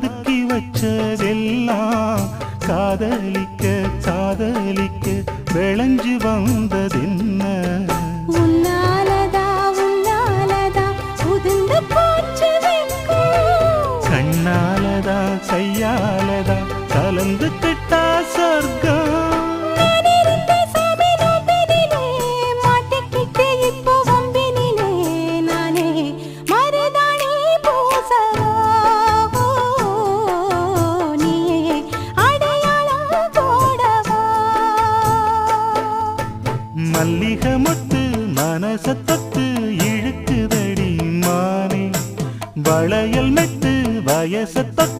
பதுக்கி வச்சதெல்லாம் காதலிக்க காதலிக்க விளைஞ்சு வந்ததென்ன உன்னாலதா உன்னாலதா உதிர்ந்து போச்சு வெட்கம் கண்ணாலதா கையாலதா கலந்து கிட்டா